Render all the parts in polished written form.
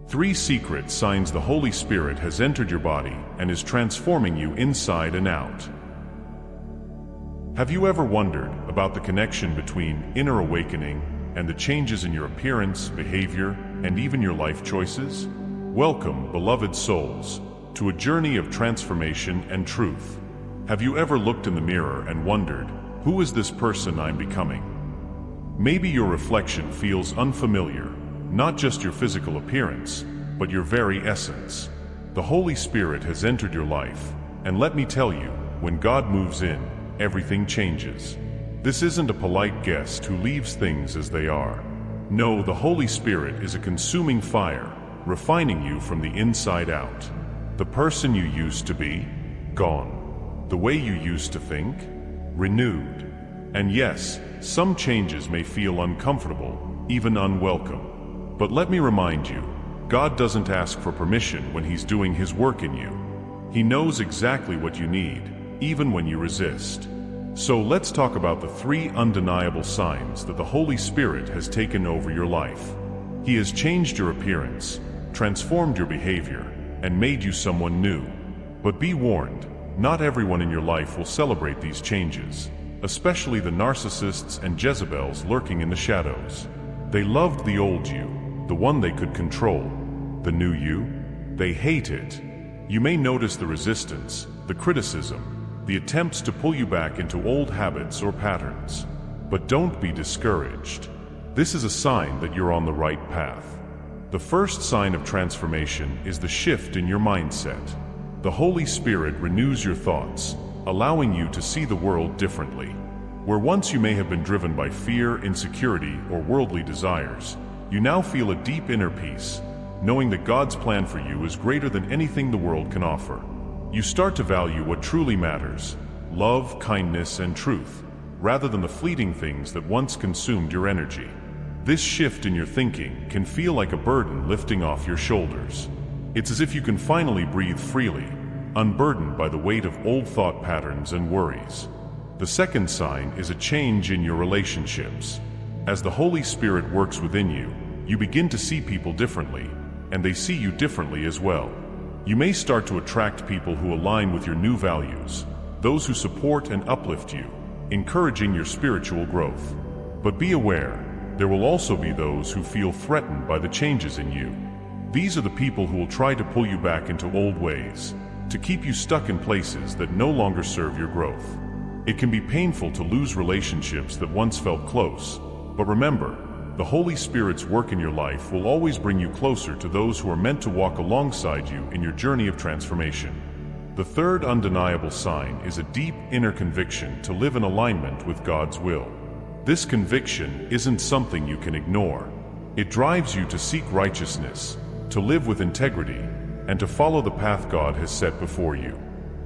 3 secret signs the Holy Spirit has entered your body and is transforming you inside and out. Have you ever wondered about the connection between inner awakening and the changes in your appearance, behavior, and even your life choices? Welcome, beloved souls, to a journey of transformation and truth. Have you ever looked in the mirror and wondered, who is this person I'm becoming? Maybe your reflection feels unfamiliar, not just your physical appearance, but your very essence. The Holy Spirit has entered your life, and let me tell you, when God moves in, everything changes. This isn't a polite guest who leaves things as they are. No, the Holy Spirit is a consuming fire, refining you from the inside out. The person you used to be, gone. The way you used to think, renewed. And yes, some changes may feel uncomfortable, even unwelcome. But let me remind you, God doesn't ask for permission when He's doing His work in you. He knows exactly what you need, even when you resist. So let's talk about the 3 undeniable signs that the Holy Spirit has taken over your life. He has changed your appearance, transformed your behavior, and made you someone new. But be warned, not everyone in your life will celebrate these changes, especially the narcissists and Jezebels lurking in the shadows. They loved the old you, the one they could control. The new you, they hate it. You may notice the resistance, the criticism, the attempts to pull you back into old habits or patterns. But don't be discouraged. This is a sign that you're on the right path. The first sign of transformation is the shift in your mindset. The Holy Spirit renews your thoughts, allowing you to see the world differently. Where once you may have been driven by fear, insecurity, or worldly desires, you now feel a deep inner peace, knowing that God's plan for you is greater than anything the world can offer. You start to value what truly matters: love, kindness, and truth, rather than the fleeting things that once consumed your energy. This shift in your thinking can feel like a burden lifting off your shoulders. It's as if you can finally breathe freely, unburdened by the weight of old thought patterns and worries. The second sign is a change in your relationships. As the Holy Spirit works within you, you begin to see people differently, and they see you differently as well. You may start to attract people who align with your new values, those who support and uplift you, encouraging your spiritual growth. But be aware, there will also be those who feel threatened by the changes in you. These are the people who will try to pull you back into old ways, to keep you stuck in places that no longer serve your growth. It can be painful to lose relationships that once felt close, but remember, the Holy Spirit's work in your life will always bring you closer to those who are meant to walk alongside you in your journey of transformation. The third undeniable sign is a deep inner conviction to live in alignment with God's will. This conviction isn't something you can ignore. It drives you to seek righteousness, to live with integrity, and to follow the path God has set before you.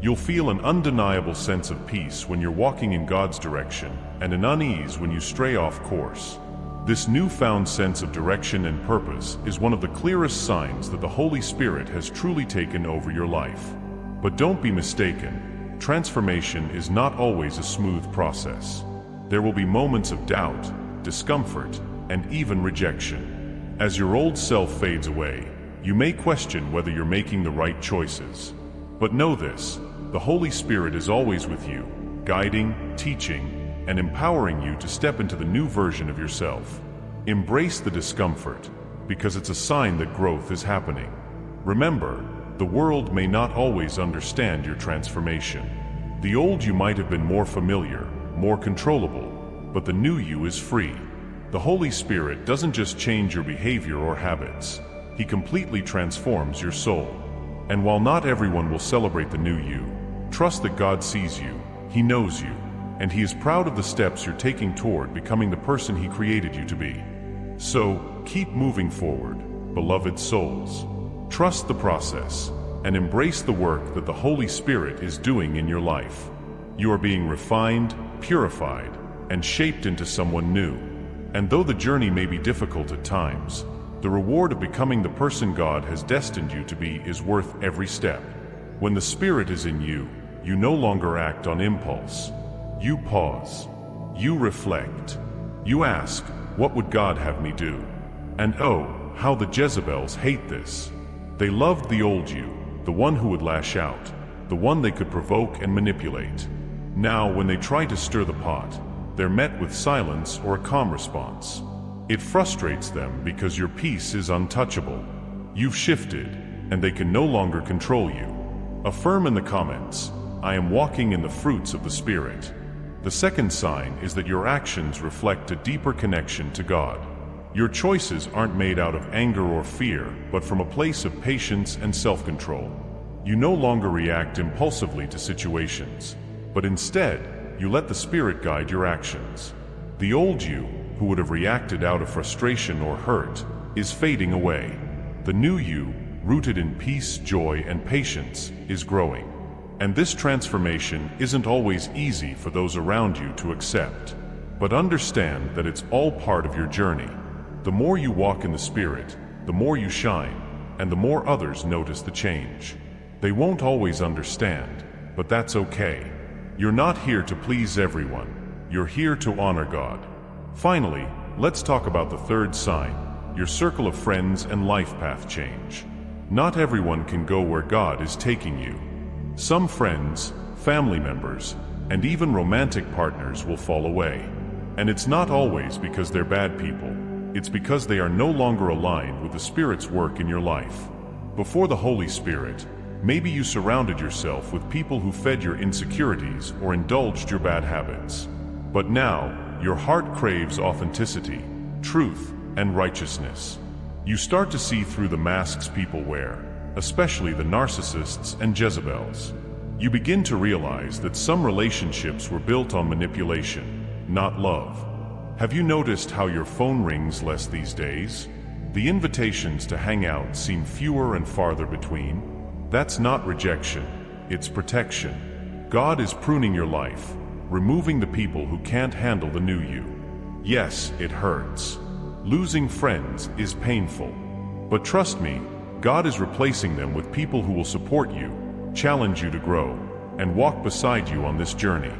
You'll feel an undeniable sense of peace when you're walking in God's direction, and an unease when you stray off course. This newfound sense of direction and purpose is one of the clearest signs that the Holy Spirit has truly taken over your life. But don't be mistaken, transformation is not always a smooth process. There will be moments of doubt, discomfort, and even rejection. As your old self fades away, you may question whether you're making the right choices. But know this, the Holy Spirit is always with you, guiding, teaching, and empowering you to step into the new version of yourself. Embrace the discomfort, because it's a sign that growth is happening. Remember, the world may not always understand your transformation. The old you might have been more familiar, more controllable, but the new you is free. The Holy Spirit doesn't just change your behavior or habits, He completely transforms your soul. And while not everyone will celebrate the new you, trust that God sees you, He knows you, and He is proud of the steps you're taking toward becoming the person He created you to be. So, keep moving forward, beloved souls. Trust the process, and embrace the work that the Holy Spirit is doing in your life. You are being refined, purified, and shaped into someone new. And though the journey may be difficult at times, the reward of becoming the person God has destined you to be is worth every step. When the Spirit is in you, you no longer act on impulse. You pause. You reflect. You ask, what would God have me do? And oh, how the Jezebels hate this. They loved the old you, the one who would lash out, the one they could provoke and manipulate. Now, when they try to stir the pot, they're met with silence or a calm response. It frustrates them because your peace is untouchable. You've shifted, and they can no longer control you. Affirm in the comments, "I am walking in the fruits of the Spirit." The second sign is that your actions reflect a deeper connection to God. Your choices aren't made out of anger or fear, but from a place of patience and self-control. You no longer react impulsively to situations, but instead, you let the Spirit guide your actions. The old you, who would have reacted out of frustration or hurt, is fading away. The new you, rooted in peace, joy, and patience, is growing. And this transformation isn't always easy for those around you to accept. But understand that it's all part of your journey. The more you walk in the Spirit, the more you shine, and the more others notice the change. They won't always understand, but that's okay. You're not here to please everyone. You're here to honor God. Finally, let's talk about the third sign, your circle of friends and life path change. Not everyone can go where God is taking you. Some friends, family members, and even romantic partners will fall away. And it's not always because they're bad people. It's because they are no longer aligned with the Spirit's work in your life. Before the Holy Spirit, maybe you surrounded yourself with people who fed your insecurities or indulged your bad habits. But now, your heart craves authenticity, truth, and righteousness. You start to see through the masks people wear, especially the narcissists and Jezebels. You begin to realize that some relationships were built on manipulation, not love. Have you noticed how your phone rings less these days? The invitations to hang out seem fewer and farther between. That's not rejection, it's protection. God is pruning your life, removing the people who can't handle the new you. Yes, it hurts. Losing friends is painful. But trust me, God is replacing them with people who will support you, challenge you to grow, and walk beside you on this journey.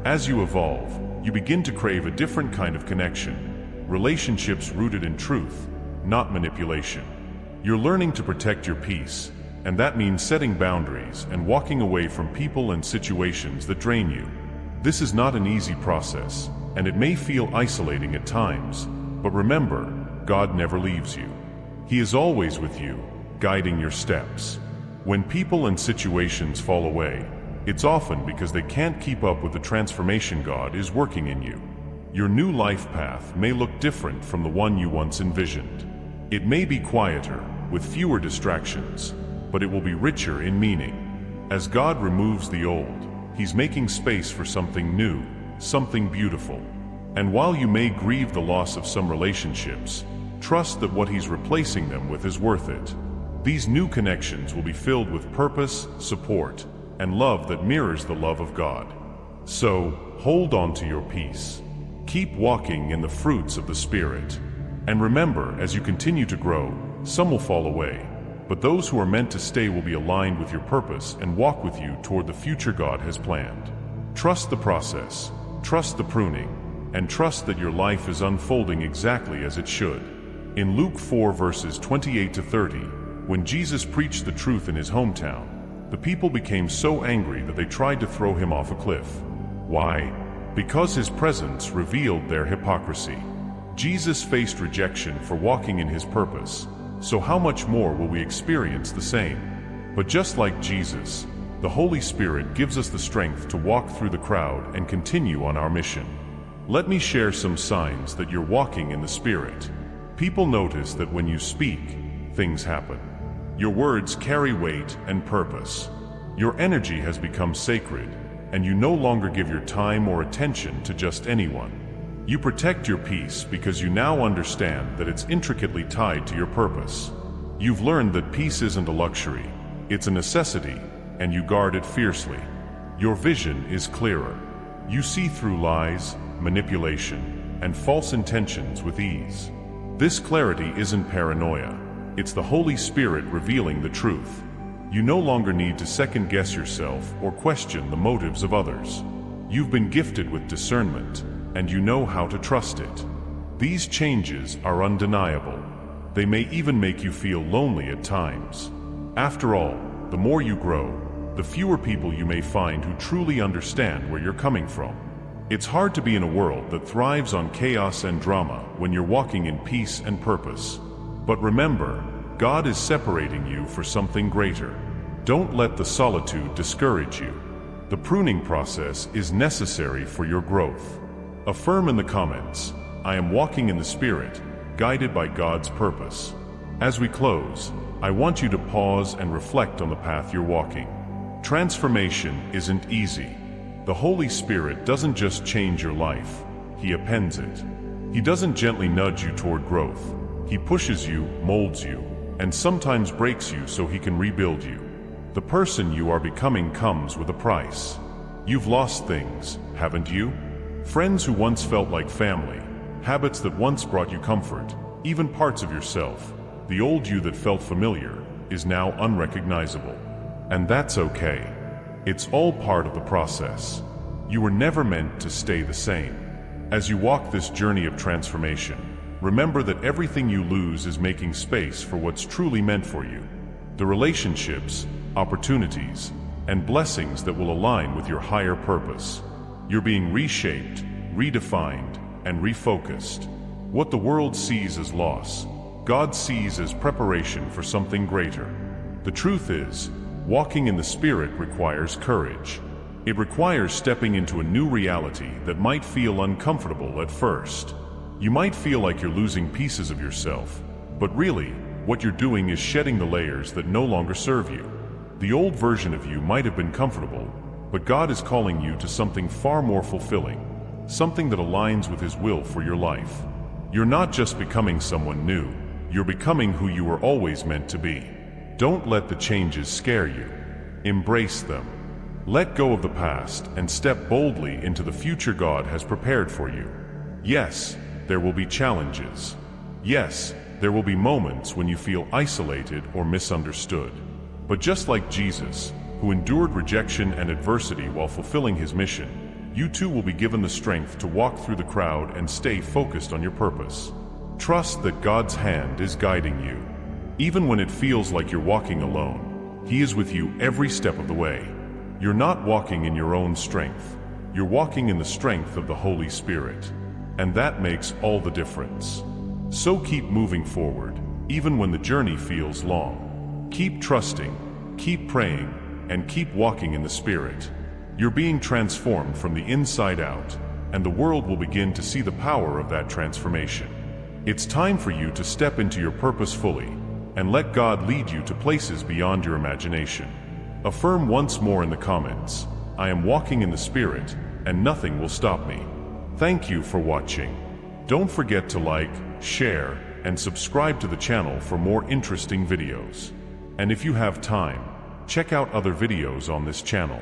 As you evolve, you begin to crave a different kind of connection, relationships rooted in truth, not manipulation. You're learning to protect your peace, and that means setting boundaries and walking away from people and situations that drain you. This is not an easy process, and it may feel isolating at times, but remember, God never leaves you. He is always with you, guiding your steps. When people and situations fall away, it's often because they can't keep up with the transformation God is working in you. Your new life path may look different from the one you once envisioned. It may be quieter, with fewer distractions, but it will be richer in meaning. As God removes the old, He's making space for something new, something beautiful. And while you may grieve the loss of some relationships, trust that what He's replacing them with is worth it. These new connections will be filled with purpose, support, and love that mirrors the love of God. So, hold on to your peace. Keep walking in the fruits of the Spirit. And remember, as you continue to grow, some will fall away, but those who are meant to stay will be aligned with your purpose and walk with you toward the future God has planned. Trust the process, trust the pruning, and trust that your life is unfolding exactly as it should. In Luke 4 verses 28 to 30, when Jesus preached the truth in his hometown, the people became so angry that they tried to throw him off a cliff. Why? Because his presence revealed their hypocrisy. Jesus faced rejection for walking in his purpose, so how much more will we experience the same? But just like Jesus, the Holy Spirit gives us the strength to walk through the crowd and continue on our mission. Let me share some signs that you're walking in the Spirit. People notice that when you speak, things happen. Your words carry weight and purpose. Your energy has become sacred, and you no longer give your time or attention to just anyone. You protect your peace because you now understand that it's intricately tied to your purpose. You've learned that peace isn't a luxury, it's a necessity, and you guard it fiercely. Your vision is clearer. You see through lies, manipulation, and false intentions with ease. This clarity isn't paranoia. It's the Holy Spirit revealing the truth. You no longer need to second-guess yourself or question the motives of others. You've been gifted with discernment, and you know how to trust it. These changes are undeniable. They may even make you feel lonely at times. After all, the more you grow, the fewer people you may find who truly understand where you're coming from. It's hard to be in a world that thrives on chaos and drama when you're walking in peace and purpose. But remember, God is separating you for something greater. Don't let the solitude discourage you. The pruning process is necessary for your growth. Affirm in the comments, "I am walking in the Spirit, guided by God's purpose." As we close, I want you to pause and reflect on the path you're walking. Transformation isn't easy. The Holy Spirit doesn't just change your life, He appends it. He doesn't gently nudge you toward growth. He pushes you, molds you, and sometimes breaks you so He can rebuild you. The person you are becoming comes with a price. You've lost things, haven't you? Friends who once felt like family, habits that once brought you comfort, even parts of yourself. The old you that felt familiar is now unrecognizable. And that's okay. It's all part of the process. You were never meant to stay the same. As you walk this journey of transformation, remember that everything you lose is making space for what's truly meant for you. The relationships, opportunities, and blessings that will align with your higher purpose. You're being reshaped, redefined, and refocused. What the world sees as loss, God sees as preparation for something greater. The truth is, walking in the Spirit requires courage. It requires stepping into a new reality that might feel uncomfortable at first. You might feel like you're losing pieces of yourself, but really, what you're doing is shedding the layers that no longer serve you. The old version of you might have been comfortable, but God is calling you to something far more fulfilling, something that aligns with His will for your life. You're not just becoming someone new, you're becoming who you were always meant to be. Don't let the changes scare you. Embrace them. Let go of the past and step boldly into the future God has prepared for you. Yes, there will be challenges. Yes, there will be moments when you feel isolated or misunderstood. But just like Jesus, who endured rejection and adversity while fulfilling His mission, you too will be given the strength to walk through the crowd and stay focused on your purpose. Trust that God's hand is guiding you. Even when it feels like you're walking alone, He is with you every step of the way. You're not walking in your own strength. You're walking in the strength of the Holy Spirit. And that makes all the difference. So keep moving forward, even when the journey feels long. Keep trusting, keep praying, and keep walking in the Spirit. You're being transformed from the inside out, and the world will begin to see the power of that transformation. It's time for you to step into your purpose fully, and let God lead you to places beyond your imagination. Affirm once more in the comments, "I am walking in the Spirit, and nothing will stop me." Thank you for watching. Don't forget to like, share, and subscribe to the channel for more interesting videos. And if you have time, check out other videos on this channel.